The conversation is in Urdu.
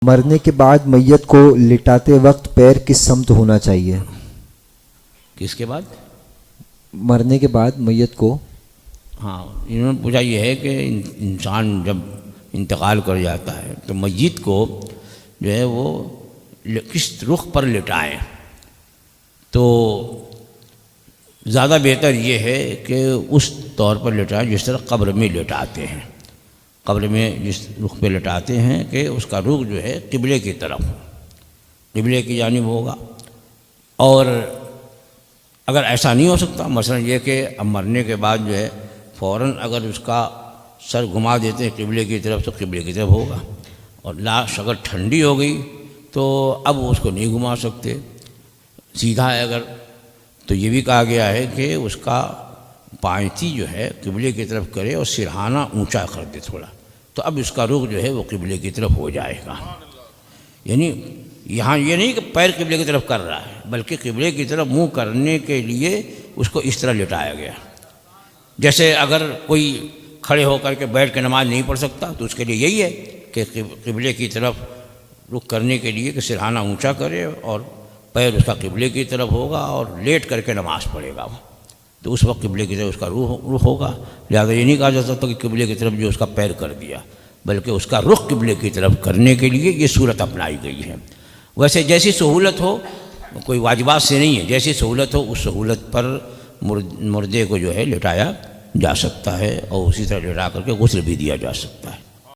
مرنے کے بعد میت کو لٹاتے وقت پیر کس سمت ہونا چاہیے؟ کس کے بعد؟ مرنے کے بعد میت کو، ہاں انہوں نے پوچھا یہ ہے کہ انسان جب انتقال کر جاتا ہے تو میت کو جو ہے وہ کس رخ پر لٹائیں؟ تو زیادہ بہتر یہ ہے کہ اس طور پر لٹائیں جس طرح قبر میں لٹاتے ہیں. قبر میں جس رخ پہ لٹاتے ہیں کہ اس کا رخ جو ہے قبلے کی طرف، قبلے کی جانب ہوگا. اور اگر ایسا نہیں ہو سکتا، مثلا یہ کہ اب مرنے کے بعد جو ہے فوراً اگر اس کا سر گھما دیتے ہیں قبلے کی طرف تو قبلے کی طرف ہوگا. اور لاش اگر ٹھنڈی ہو گئی تو اب اس کو نہیں گھما سکتے، سیدھا ہے اگر، تو یہ بھی کہا گیا ہے کہ اس کا پائنتی جو ہے قبلے کی طرف کرے اور سرہانہ اونچا کر دے تھوڑا، تو اب اس کا رخ جو ہے وہ قبلے کی طرف ہو جائے گا. یعنی یہاں یہ نہیں کہ پیر قبلے کی طرف کر رہا ہے، بلکہ قبلے کی طرف منہ کرنے کے لیے اس کو اس طرح لٹایا گیا. جیسے اگر کوئی کھڑے ہو کر کے بیٹھ کے نماز نہیں پڑھ سکتا تو اس کے لیے یہی ہے کہ قبلے کی طرف رخ کرنے کے لیے کہ سرہانہ اونچا کرے اور پیر اس کا قبلے کی طرف ہوگا اور لیٹ کر کے نماز پڑھے گا، تو اس وقت قبلے کی طرف اس کا رخ ہوگا. لہٰذا یہ نہیں کہا جا سکتا کہ قبلے کی طرف جو اس کا پیر کر دیا، بلکہ اس کا رخ قبلے کی طرف کرنے کے لیے یہ صورت اپنائی گئی ہے. ویسے جیسی سہولت ہو، کوئی واجبات سے نہیں ہے، جیسی سہولت ہو اس سہولت پر مردے کو جو ہے لٹایا جا سکتا ہے اور اسی طرح لٹا کر کے غسل بھی دیا جا سکتا ہے.